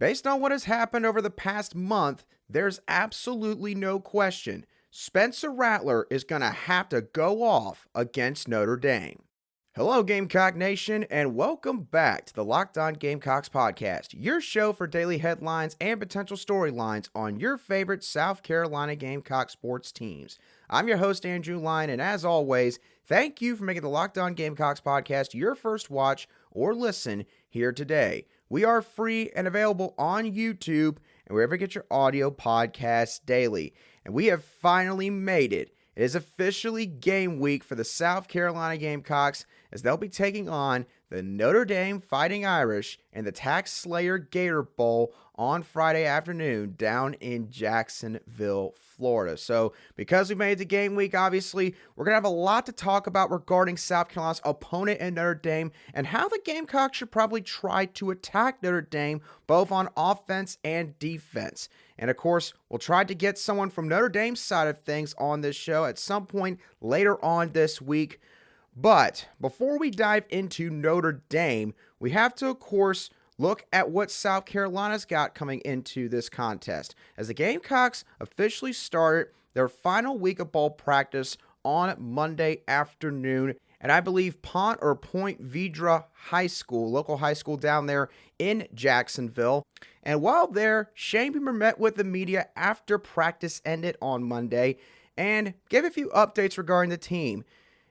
Based on what has happened over the past month, there's absolutely no question Spencer Rattler is going to have to go off against Notre Dame. Hello, Gamecock Nation, and welcome back to the Locked On Gamecocks podcast, your show for daily headlines and potential storylines on your favorite South Carolina Gamecock sports teams. I'm your host, Andrew Lyon, and as always, thank you for making the Locked On Gamecocks podcast your first watch or listen here today. We are free and available on YouTube and wherever you get your audio podcasts daily. And we have finally made it. It is officially game week for the South Carolina Gamecocks as they'll be taking on the Notre Dame Fighting Irish in the Tax Slayer Gator Bowl on Friday afternoon down in Jacksonville, Florida. So because we made it to game week, obviously, we're going to have a lot to talk about regarding South Carolina's opponent in Notre Dame and how the Gamecocks should probably try to attack Notre Dame both on offense and defense. And of course, we'll try to get someone from Notre Dame's side of things on this show at some point later on this week. But before we dive into Notre Dame, we have to, of course, look at what South Carolina's got coming into this contest, as the Gamecocks officially started their final week of ball practice on Monday afternoon. And I believe Point Vedra High School, local high school down there in Jacksonville. And while there, Shane Beamer met with the media after practice ended on Monday and gave a few updates regarding the team.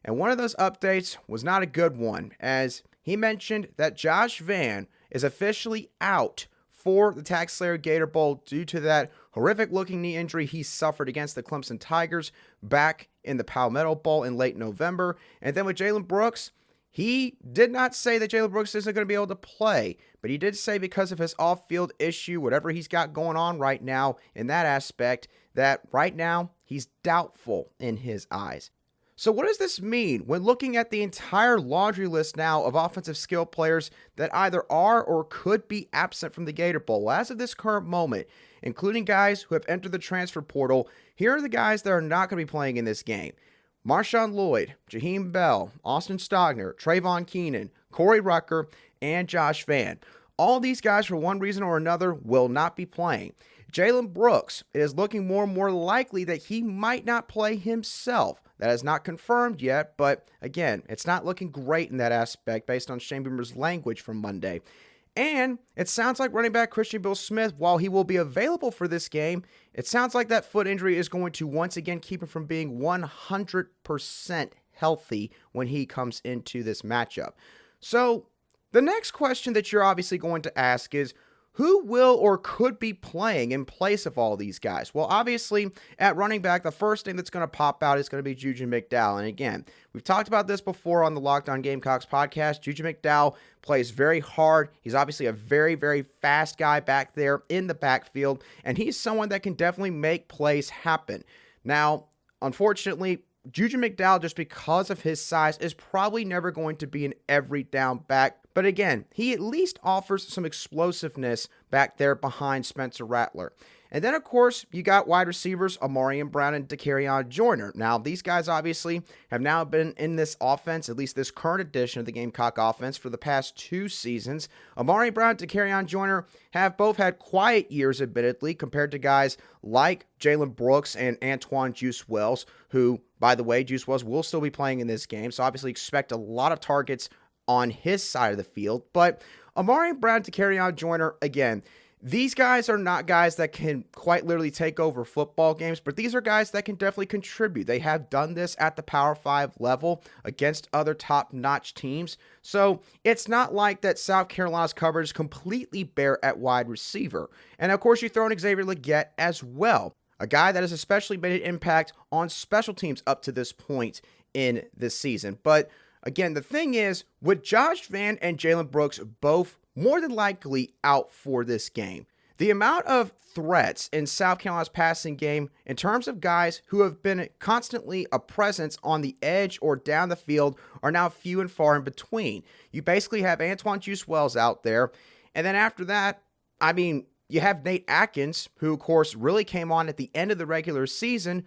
And one of those updates was not a good one, as he mentioned that Josh Vann is officially out for the Tax Slayer Gator Bowl due to that horrific-looking knee injury he suffered against the Clemson Tigers back in the Palmetto Bowl in late November. And then with Jalen Brooks, he did not say that Jalen Brooks isn't going to be able to play, but he did say because of his off-field issue, whatever he's got going on right now in that aspect, that right now he's doubtful in his eyes. So what does this mean when looking at the entire laundry list now of offensive skill players that either are or could be absent from the Gator Bowl? As of this current moment, including guys who have entered the transfer portal, here are the guys that are not going to be playing in this game. Marshawn Lloyd, Jaheim Bell, Austin Stogner, Trayvon Keenan, Corey Rucker, and Josh Vann. All these guys, for one reason or another, will not be playing. Jalen Brooks, it is looking more and more likely that he might not play himself. That is not confirmed yet, but again, it's not looking great in that aspect based on Shane Beamer's language from Monday. And it sounds like running back Christian Bill Smith, while he will be available for this game, it sounds like that foot injury is going to once again keep him from being 100% healthy when he comes into this matchup. So the next question that you're obviously going to ask is, who will or could be playing in place of all these guys? Well, obviously, at running back, the first thing that's going to pop out is going to be Juju McDowell. And again, we've talked about this before on the Locked On Gamecocks podcast. Juju McDowell plays very hard. He's obviously a very, very fast guy back there in the backfield, and he's someone that can definitely make plays happen. Now, unfortunately, Juju McDowell, just because of his size, is probably never going to be an every down back. But again, he at least offers some explosiveness back there behind Spencer Rattler. And then, of course, you got wide receivers Amarian Brown and Tyshawn Wannamaker. Now, these guys obviously have now been in this offense, at least this current edition of the Gamecock offense, for the past 2 seasons. Amarian Brown and Tyshawn Wannamaker have both had quiet years, admittedly, compared to guys like Jalen Brooks and Antoine Juice Wells, who, by the way, Juice Wells will still be playing in this game, so obviously expect a lot of targets on his side of the field. But Amarian Brown to Tyshawn Wannamaker, again, these guys are not guys that can quite literally take over football games, but these are guys that can definitely contribute. They have done this at the Power 5 level against other top-notch teams. So it's not like that South Carolina's coverage is completely bare at wide receiver. And of course, you throw in Xavier Legette as well, a guy that has especially made an impact on special teams up to this point in this season. But again, the thing is, with Josh Vann and Jalen Brooks both more than likely out for this game, the amount of threats in South Carolina's passing game in terms of guys who have been constantly a presence on the edge or down the field are now few and far in between. You basically have Antoine Juice Wells out there, and then after that, I mean, you have Nate Atkins, who of course really came on at the end of the regular season,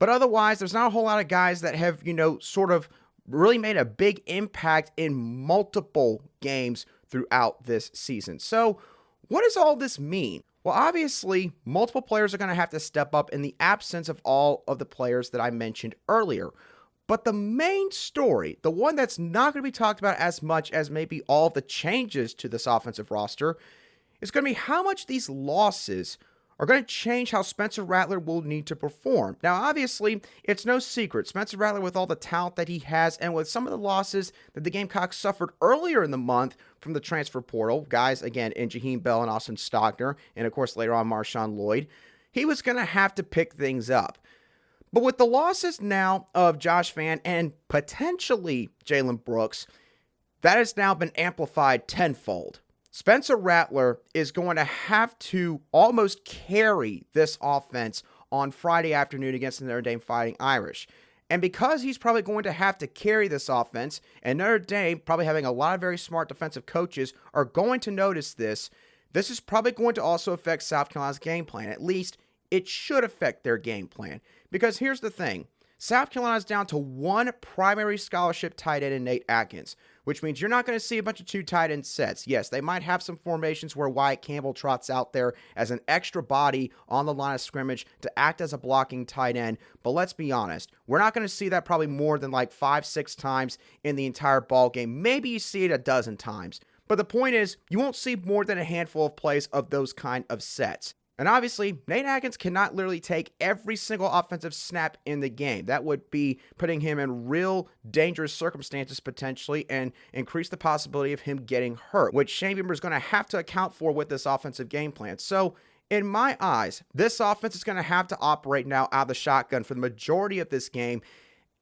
but otherwise there's not a whole lot of guys that have, sort of really made a big impact in multiple games throughout this season. So What does all this mean? Well, obviously, multiple players are going to have to step up in the absence of all of the players that I mentioned earlier. But the main story, the one that's not going to be talked about as much as maybe all the changes to this offensive roster, is going to be how much these losses are going to change how Spencer Rattler will need to perform. Now, obviously, it's no secret. Spencer Rattler, with all the talent that he has and with some of the losses that the Gamecocks suffered earlier in the month from the transfer portal, guys, again, in Jaheim Bell and Austin Stockner, and of course, later on, Marshawn Lloyd, he was going to have to pick things up. But with the losses now of Josh Vann and potentially Jalen Brooks, that has now been amplified tenfold. Spencer Rattler is going to have to almost carry this offense on Friday afternoon against the Notre Dame Fighting Irish. And because he's probably going to have to carry this offense, and Notre Dame, probably having a lot of very smart defensive coaches, are going to notice this, this is probably going to also affect South Carolina's game plan. At least it should affect their game plan. Because here's the thing. South Carolina's down to one primary scholarship tight end in Nate Atkins, which means you're not going to see a bunch of two tight end sets. Yes, they might have some formations where Wyatt Campbell trots out there as an extra body on the line of scrimmage to act as a blocking tight end, but let's be honest, we're not going to see that probably more than like 5-6 times in the entire ball game. Maybe you see it a dozen times, but the point is, you won't see more than a handful of plays of those kind of sets. And obviously, Nate Atkins cannot literally take every single offensive snap in the game. That would be putting him in real dangerous circumstances potentially and increase the possibility of him getting hurt, which Shane Beamer is going to have to account for with this offensive game plan. So, in my eyes, this offense is going to have to operate now out of the shotgun for the majority of this game,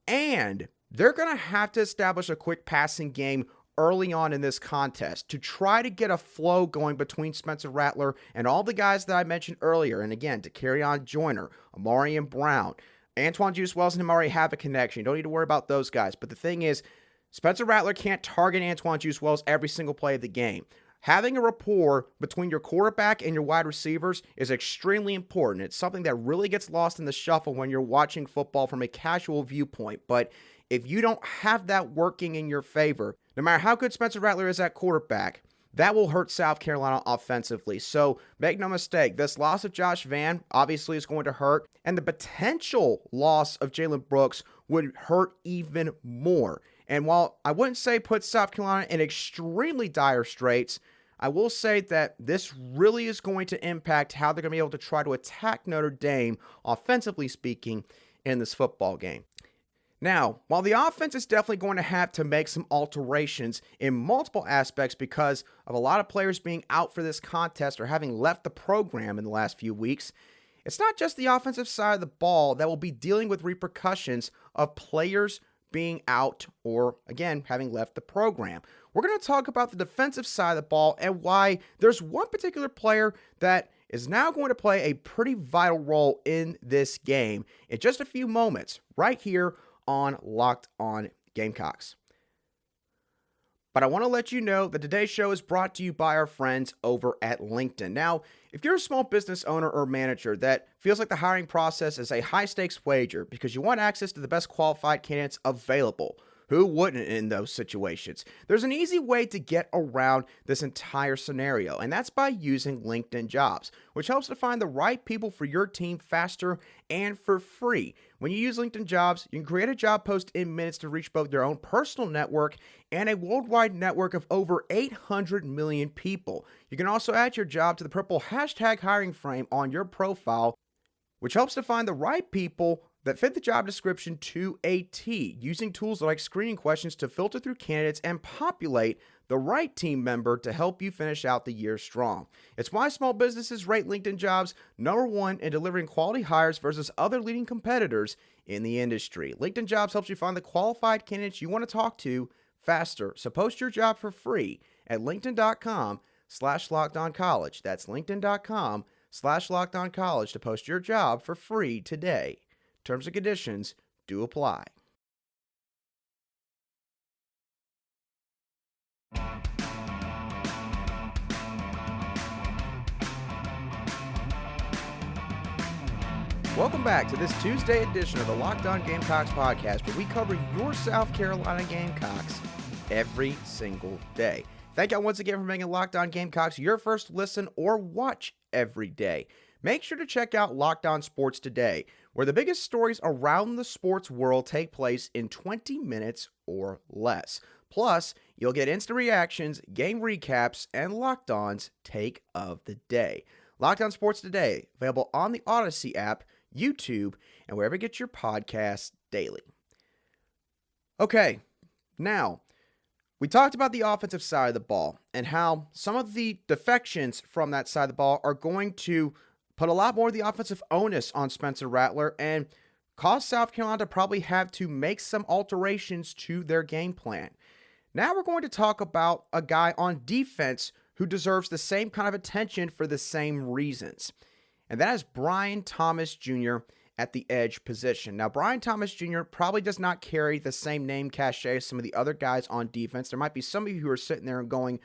and they're going to have to establish a quick passing game early on in this contest to try to get a flow going between Spencer Rattler and all the guys that I mentioned earlier. And again, to carry on Joyner, Amari and Brown, Antoine Juice Wells and him already have a connection. You don't need to worry about those guys. But the thing is, Spencer Rattler can't target Antoine Juice Wells every single play of the game. Having a rapport between your quarterback and your wide receivers is extremely important. It's something that really gets lost in the shuffle when you're watching football from a casual viewpoint. But if you don't have that working in your favor, no matter how good Spencer Rattler is at quarterback, that will hurt South Carolina offensively. So make no mistake, this loss of Josh Vann obviously is going to hurt, and the potential loss of Jalen Brooks would hurt even more. And while I wouldn't say put South Carolina in extremely dire straits, I will say that this really is going to impact how they're going to be able to try to attack Notre Dame, offensively speaking, in this football game. Now, while the offense is definitely going to have to make some alterations in multiple aspects because of a lot of players being out for this contest or having left the program in the last few weeks, it's not just the offensive side of the ball that will be dealing with repercussions of players being out or, again, having left the program. We're going to talk about the defensive side of the ball and why there's one particular player that is now going to play a pretty vital role in this game in just a few moments right here on Locked On Gamecocks. But I want to let you know that today's show is brought to you by our friends over at LinkedIn. Now, if you're a small business owner or manager that feels like the hiring process is a high-stakes wager because you want access to the best qualified candidates available, who wouldn't in those situations? There's an easy way to get around this entire scenario, and that's by using LinkedIn Jobs, which helps to find the right people for your team faster and for free. When you use LinkedIn Jobs, you can create a job post in minutes to reach both your own personal network and a worldwide network of over 800 million people. You can also add your job to the purple hashtag hiring frame on your profile, which helps to find the right people that fit the job description to a T, using tools like screening questions to filter through candidates and populate the right team member to help you finish out the year strong. It's why small businesses rate LinkedIn Jobs #1 in delivering quality hires versus other leading competitors in the industry. LinkedIn Jobs helps you find the qualified candidates you want to talk to faster. So post your job for free at linkedin.com/lockedoncollege. That's linkedin.com/lockedoncollege to post your job for free today. Terms and conditions do apply. Welcome back to this Tuesday edition of the Locked On Gamecocks podcast, where we cover your South Carolina Gamecocks every single day. Thank you once again for making Locked On Gamecocks your first listen or watch every day. Make sure to check out Locked On Sports Today, where the biggest stories around the sports world take place in 20 minutes or less. Plus, you'll get instant reactions, game recaps, and Locked On's take of the day. Locked On Sports Today, available on the Odyssey app, YouTube, and wherever you get your podcasts daily. Okay, now, we talked about the offensive side of the ball and how some of the defections from that side of the ball are going to put a lot more of the offensive onus on Spencer Rattler and cause South Carolina to probably have to make some alterations to their game plan. Now we're going to talk about a guy on defense who deserves the same kind of attention for the same reasons, and that is Bryan Thomas Jr. at the edge position. Now, Bryan Thomas Jr. probably does not carry the same name cachet as some of the other guys on defense. There might be some of you who are sitting there and going,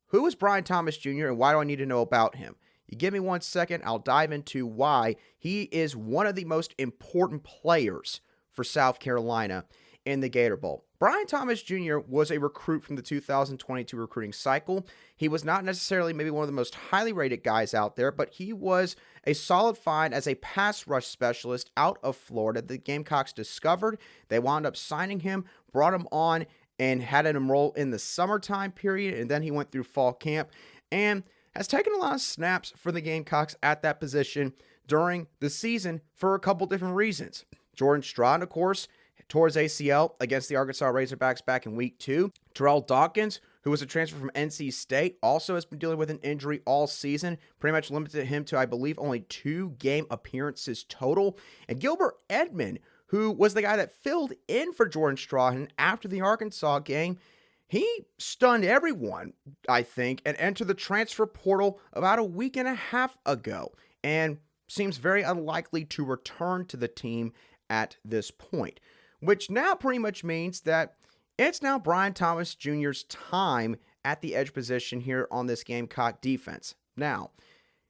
who is Bryan Thomas Jr. and why do I need to know about him? You give me 1 second, I'll dive into why he is one of the most important players for South Carolina in the Gator Bowl. Bryan Thomas Jr. was a recruit from the 2022 recruiting cycle. He was not necessarily maybe one of the most highly rated guys out there, but he was a solid find as a pass rush specialist out of Florida. The Gamecocks discovered. They wound up signing him, brought him on, and had him enroll in the summertime period, and then he went through fall camp and has taken a lot of snaps for the Gamecocks at that position during the season for a couple different reasons. Jordan Stroud, of course, tore his ACL against the Arkansas Razorbacks back in week 2. Terrell Dawkins, who was a transfer from NC State, also has been dealing with an injury all season, pretty much limited him to, I believe, only 2 game appearances total. And Gilbert Edmond, who was the guy that filled in for Jordan Stroud after the Arkansas game, he stunned everyone, I think, and entered the transfer portal about a week and a half ago, and seems very unlikely to return to the team at this point, which now pretty much means that it's now Bryan Thomas Jr.'s time at the edge position here on this Gamecock defense. Now,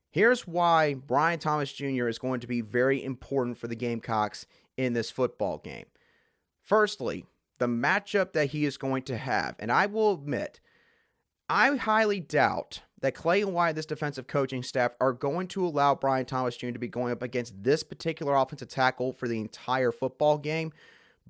here's why Bryan Thomas Jr. is going to be very important for the Gamecocks in this football game. Firstly, the matchup that he is going to have, and I will admit, I highly doubt that Clayton White and this defensive coaching staff are going to allow Bryan Thomas Jr. to be going up against this particular offensive tackle for the entire football game.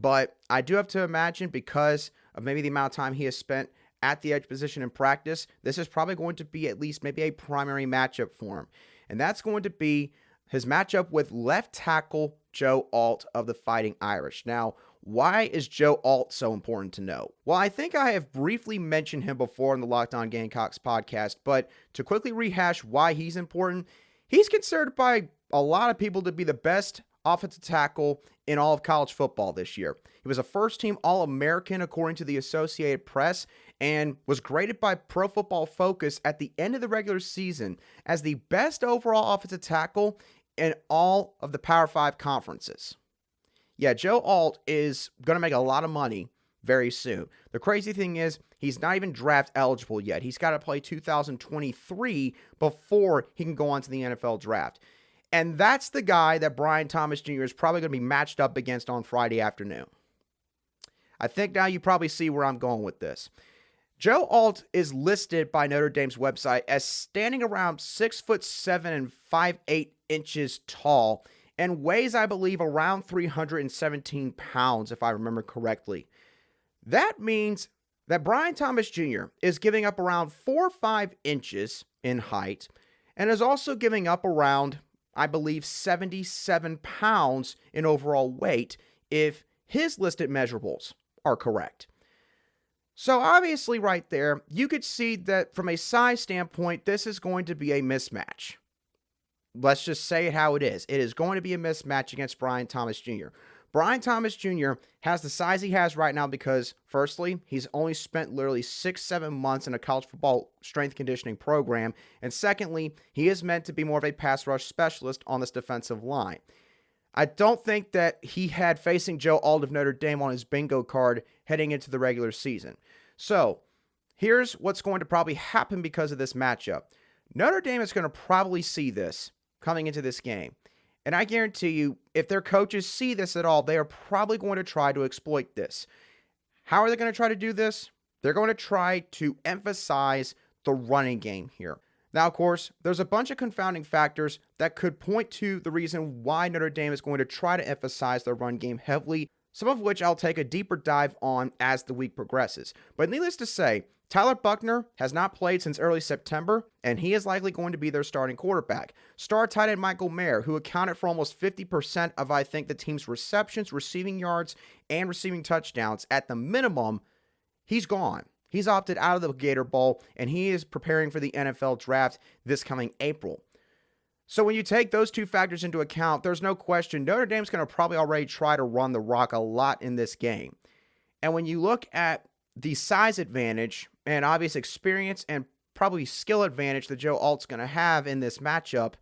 But I do have to imagine, because of maybe the amount of time he has spent at the edge position in practice, this is probably going to be at least maybe a primary matchup for him. And that's going to be his matchup with left tackle Joe Alt of the Fighting Irish. Now, why is Joe Alt so important to know? Well, I think I have briefly mentioned him before in the Locked On Gamecocks podcast, but to quickly rehash why he's important, he's considered by a lot of people to be the best offensive tackle in all of college football this year. He was a first-team All-American according to the Associated Press and was graded by Pro Football Focus at the end of the regular season as the best overall offensive tackle in all of the Power 5 conferences. Yeah, Joe Alt is going to make a lot of money very soon. The crazy thing is, he's not even draft eligible yet. He's got to play 2023 before he can go on to the NFL draft. And that's the guy that Bryan Thomas Jr. is probably going to be matched up against on Friday afternoon. I think now you probably see where I'm going with this. Joe Alt is listed by Notre Dame's website as standing around 6'7" and 5'8" inches tall, and weighs, I believe, around 317 pounds, if I remember correctly. That means that Bryan Thomas Jr. is giving up around 4 or 5 inches in height, and is also giving up around, I believe, 77 pounds in overall weight, if his listed measurables are correct. So obviously right there, you could see that from a size standpoint, this is going to be a mismatch. Let's just say it how it is. It is going to be a mismatch against Bryan Thomas Jr. Bryan Thomas Jr. has the size he has right now because, firstly, he's only spent literally 6-7 months in a college football strength conditioning program, and secondly, he is meant to be more of a pass rush specialist on this defensive line. I don't think that he had facing Joe Alt of Notre Dame on his bingo card heading into the regular season. So, here's what's going to probably happen because of this matchup. Notre Dame is going to probably see this coming into this game. And I guarantee you, if their coaches see this at all, they are probably going to try to exploit this. How are they going to try to do this? They're going to try to emphasize the running game here. Now, of course, there's a bunch of confounding factors that could point to the reason why Notre Dame is going to try to emphasize their run game heavily, some of which I'll take a deeper dive on as the week progresses. But needless to say, Tyler Buchner has not played since early September, and he is likely going to be their starting quarterback. Star tight end Michael Mayer, who accounted for almost 50% of, I think, the team's receptions, receiving yards, and receiving touchdowns at the minimum, he's gone. He's opted out of the Gator Bowl, and he is preparing for the NFL draft this coming April. So when you take those two factors into account, there's no question Notre Dame's going to probably already try to run the rock a lot in this game. And when you look at the size advantage and obvious experience and probably skill advantage that Joe Alt's going to have in this matchup,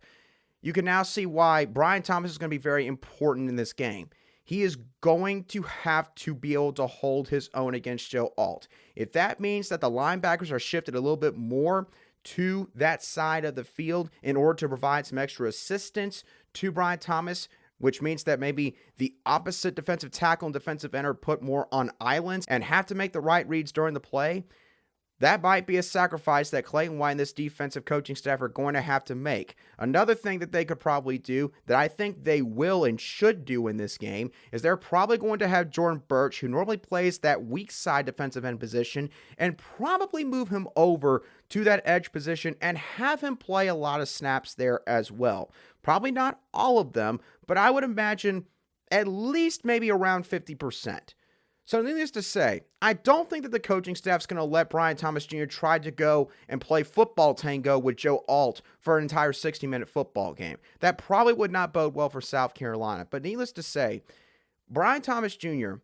you can now see why Bryan Thomas is going to be very important in this game. He is going to have to be able to hold his own against Joe Alt. If that means that the linebackers are shifted a little bit more to that side of the field in order to provide some extra assistance to Bryan Thomas, which means that maybe the opposite defensive tackle and defensive end are put more on islands and have to make the right reads during the play, that might be a sacrifice that Clayton White and this defensive coaching staff are going to have to make. Another thing that they could probably do, that I think they will and should do in this game, is they're probably going to have Jordan Burch, who normally plays that weak side defensive end position, and probably move him over to that edge position and have him play a lot of snaps there as well. Probably not all of them, but I would imagine at least maybe around 50%. So needless to say, I don't think that the coaching staff's going to let Bryan Thomas Jr. try to go and play football tango with Joe Alt for an entire 60-minute football game. That probably would not bode well for South Carolina. But needless to say, Bryan Thomas Jr.,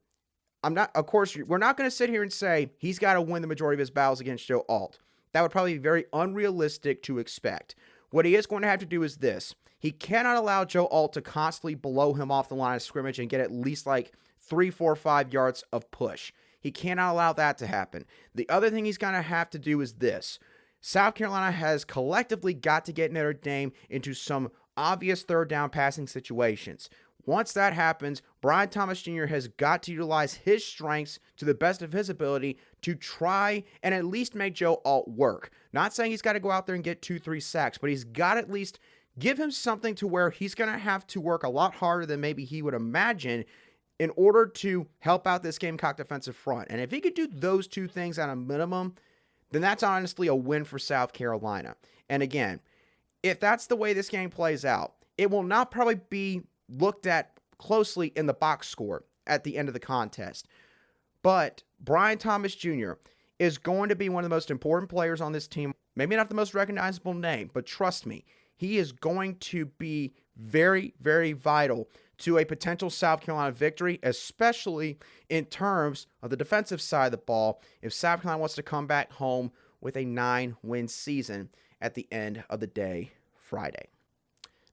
of course, we're not going to sit here and say he's got to win the majority of his battles against Joe Alt. That would probably be very unrealistic to expect. What he is going to have to do is this. He cannot allow Joe Alt to constantly blow him off the line of scrimmage and get at least like 3, 4, 5 yards of push. He cannot allow that to happen. The other thing he's going to have to do is this. South Carolina has collectively got to get Notre Dame into some obvious third down passing situations. Once that happens, Bryan Thomas Jr. has got to utilize his strengths to the best of his ability to try and at least make Joe Alt work. Not saying he's got to go out there and get 2, 3 sacks, but he's got to at least give him something to where he's going to have to work a lot harder than maybe he would imagine in order to help out this Gamecock defensive front. And if he could do those two things at a minimum, then that's honestly a win for South Carolina. And again, if that's the way this game plays out, it will not probably be looked at closely in the box score at the end of the contest. But Bryan Thomas Jr. is going to be one of the most important players on this team. Maybe not the most recognizable name, but trust me, he is going to be very, very vital to a potential South Carolina victory, especially in terms of the defensive side of the ball, if South Carolina wants to come back home with a 9-win season at the end of the day, Friday.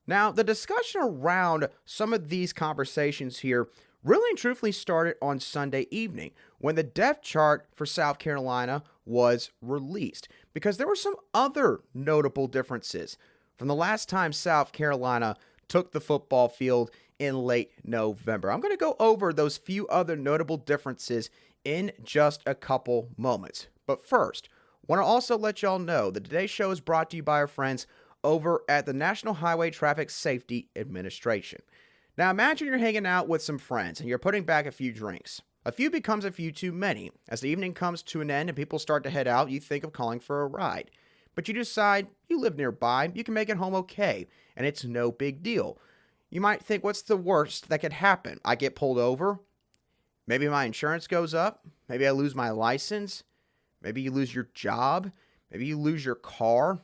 Now, the discussion around some of these conversations here really and truthfully started on Sunday evening when the depth chart for South Carolina was released, because there were some other notable differences from the last time South Carolina took the football field in late November. I'm going to go over those few other notable differences in just a couple moments. But first, I want to also let y'all know that today's show is brought to you by our friends over at the National Highway Traffic Safety Administration. Now imagine you're hanging out with some friends and you're putting back a few drinks. A few becomes a few too many. As the evening comes to an end and people start to head out, you think of calling for a ride. But you decide you live nearby, you can make it home okay, and it's no big deal. You might think, what's the worst that could happen? I get pulled over? Maybe my insurance goes up? Maybe I lose my license? Maybe you lose your job? Maybe you lose your car?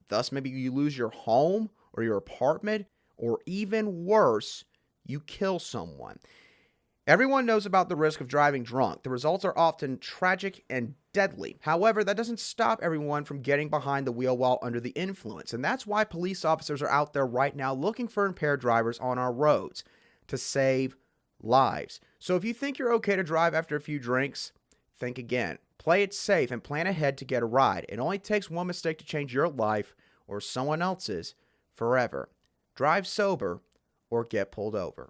Thus, maybe you lose your home or your apartment? Or even worse, you kill someone. Everyone knows about the risk of driving drunk. The results are often tragic and deadly. However, that doesn't stop everyone from getting behind the wheel while under the influence. And that's why police officers are out there right now looking for impaired drivers on our roads to save lives. So if you think you're okay to drive after a few drinks, think again. Play it safe and plan ahead to get a ride. It only takes one mistake to change your life or someone else's forever. Drive sober or get pulled over.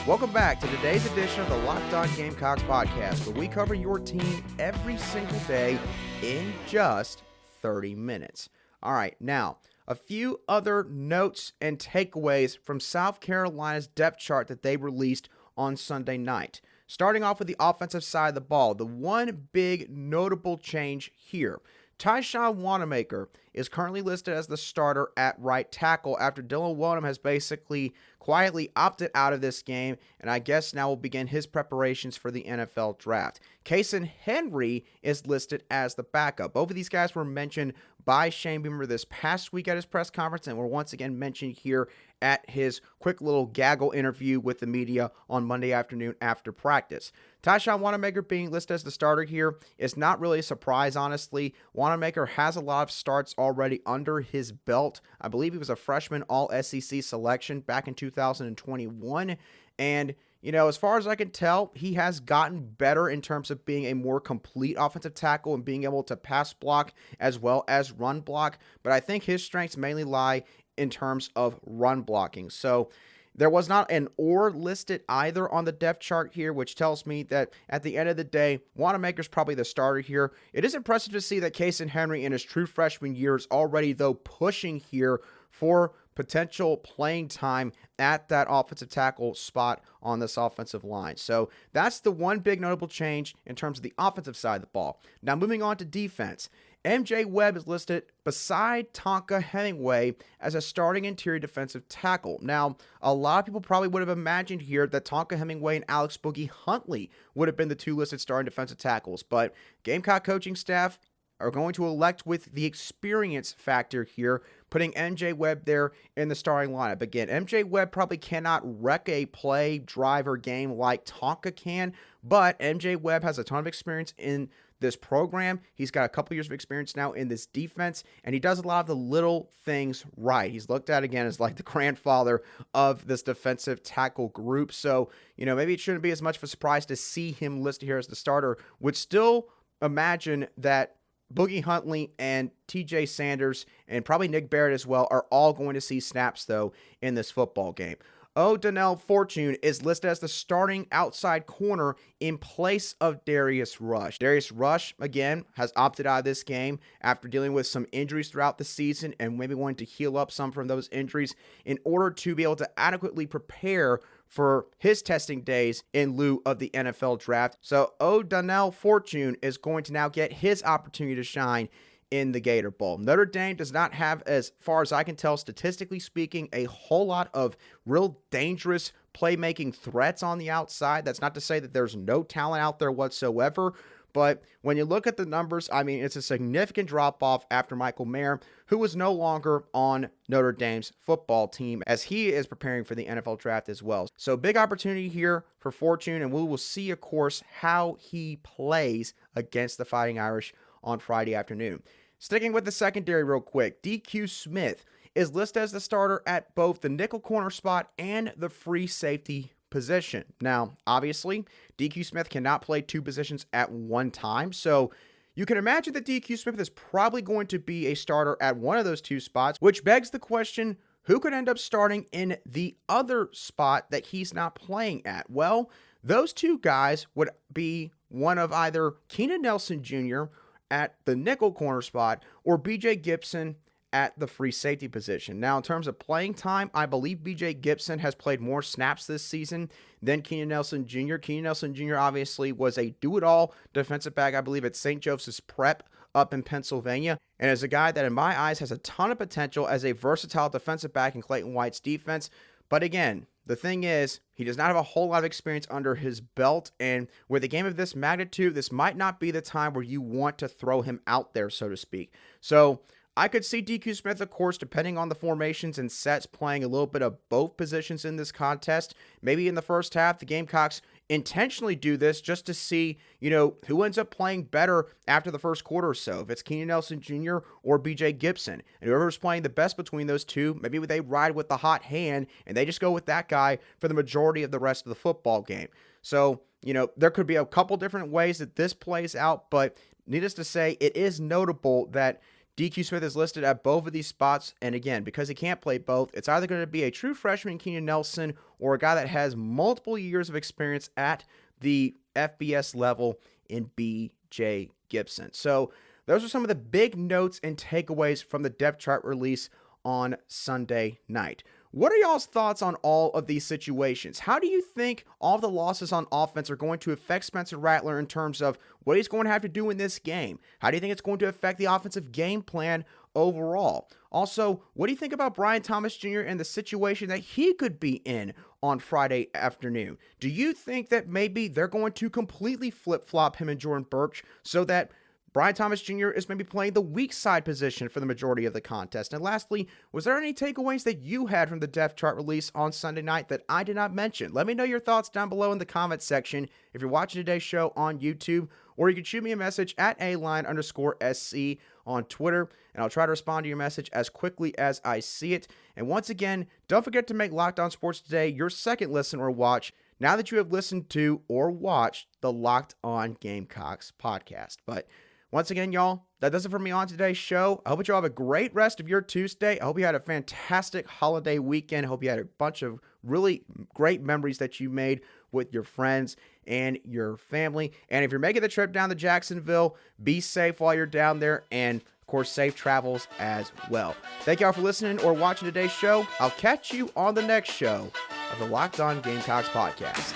Welcome back to today's edition of the Locked On Gamecocks podcast, where we cover your team every single day in just 30 minutes. All right, now, a few other notes and takeaways from South Carolina's depth chart that they released on Sunday night. Starting off with the offensive side of the ball, the one big notable change here. Tyshawn Wannamaker is currently listed as the starter at right tackle after Dylan Wonnum has basically quietly opted out of this game, and I guess now will begin his preparations for the NFL draft. Clayton Henry is listed as the backup. Both of these guys were mentioned by Shane Beamer this past week at his press conference and were once again mentioned here at his quick little gaggle interview with the media on Monday afternoon after practice. Tyshawn Wannamaker being listed as the starter here is not really a surprise, honestly. Wannamaker has a lot of starts already under his belt. I believe he was a freshman All-SEC selection back in 2021, and as far as I can tell, he has gotten better in terms of being a more complete offensive tackle and being able to pass block as well as run block. But I think his strengths mainly lie in terms of run blocking. So there was not an or listed either on the depth chart here, which tells me that at the end of the day, Wannamaker's probably the starter here. It is impressive to see that Clayton Henry in his true freshman year is already, though, pushing here for potential playing time at that offensive tackle spot on this offensive line. So that's the one big notable change in terms of the offensive side of the ball. Now moving on to defense. Webb is listed beside Tonka Hemingway as a starting interior defensive tackle. Now, a lot of people probably would have imagined here that Tonka Hemingway and Alex Boogie Huntley would have been the two listed starting defensive tackles, but Gamecock coaching staff are going to elect with the experience factor here, putting Webb there in the starting lineup. Again, Webb probably cannot wreck a play, drive, or game like Tonka can, but Webb has a ton of experience in this program. He's got a couple years of experience now in this defense, and he does a lot of the little things right. He's looked at, again, as like the grandfather of this defensive tackle group. So, maybe it shouldn't be as much of a surprise to see him listed here as the starter. Would still imagine that Boogie Huntley and TJ Sanders and probably Nick Barrett as well are all going to see snaps, though, in this football game. O'Donnell Fortune is listed as the starting outside corner in place of Darius Rush. Darius Rush, again, has opted out of this game after dealing with some injuries throughout the season and maybe wanting to heal up some from those injuries in order to be able to adequately prepare for his testing days in lieu of the NFL draft. So O'Donnell Fortune is going to now get his opportunity to shine in the Gator Bowl. Notre Dame does not have, as far as I can tell, statistically speaking, a whole lot of real dangerous playmaking threats on the outside. That's not to say that there's no talent out there whatsoever, but when you look at the numbers, I mean, it's a significant drop-off after Michael Mayer, who was no longer on Notre Dame's football team, as he is preparing for the NFL draft as well. So big opportunity here for Fortune, and we will see, of course, how he plays against the Fighting Irish on Friday afternoon. Sticking with the secondary real quick, DQ Smith is listed as the starter at both the nickel corner spot and the free safety position. Now, obviously, DQ Smith cannot play two positions at one time, so you can imagine that DQ Smith is probably going to be a starter at one of those two spots, which begs the question, who could end up starting in the other spot that he's not playing at? Well, those two guys would be one of either Keenan Nelson Jr. at the nickel corner spot or BJ Gibson at the free safety position. Now, in terms of playing time, I believe BJ Gibson has played more snaps this season than Keenan Nelson Jr. Keenan Nelson Jr. obviously was a do-it-all defensive back, I believe, at St. Joseph's Prep up in Pennsylvania, and is a guy that, in my eyes, has a ton of potential as a versatile defensive back in Clayton White's defense. But again, the thing is, he does not have a whole lot of experience under his belt, and with a game of this magnitude, this might not be the time where you want to throw him out there, so to speak. So I could see DQ Smith, of course, depending on the formations and sets, playing a little bit of both positions in this contest. Maybe in the first half, the Gamecocks intentionally do this just to see, who ends up playing better after the first quarter or so. If it's Keenan Nelson Jr. or BJ Gibson. And whoever's playing the best between those two, maybe they ride with the hot hand and they just go with that guy for the majority of the rest of the football game. So, there could be a couple different ways that this plays out, but needless to say, it is notable that DQ Smith is listed at both of these spots, and again, because he can't play both, it's either going to be a true freshman Keenan Nelson or a guy that has multiple years of experience at the FBS level in BJ Gibson. So those are some of the big notes and takeaways from the depth chart release on Sunday night. What are y'all's thoughts on all of these situations? How do you think all of the losses on offense are going to affect Spencer Rattler in terms of what he's going to have to do in this game? How do you think it's going to affect the offensive game plan overall? Also, what do you think about Bryan Thomas Jr. and the situation that he could be in on Friday afternoon? Do you think that maybe they're going to completely flip-flop him and Jordan Burch so that Bryan Thomas Jr. is maybe playing the weak side position for the majority of the contest? And lastly, was there any takeaways that you had from the depth chart release on Sunday night that I did not mention? Let me know your thoughts down below in the comments section if you're watching today's show on YouTube, or you can shoot me a message at @aline_SC on Twitter, and I'll try to respond to your message as quickly as I see it. And once again, don't forget to make Locked On Sports Today your second listen or watch now that you have listened to or watched the Locked On Gamecocks podcast. But once again, y'all, that does it for me on today's show. I hope that y'all have a great rest of your Tuesday. I hope you had a fantastic holiday weekend. I hope you had a bunch of really great memories that you made with your friends and your family. And if you're making the trip down to Jacksonville, be safe while you're down there, and of course, safe travels as well. Thank y'all for listening or watching today's show. I'll catch you on the next show of the Locked On Gamecocks podcast.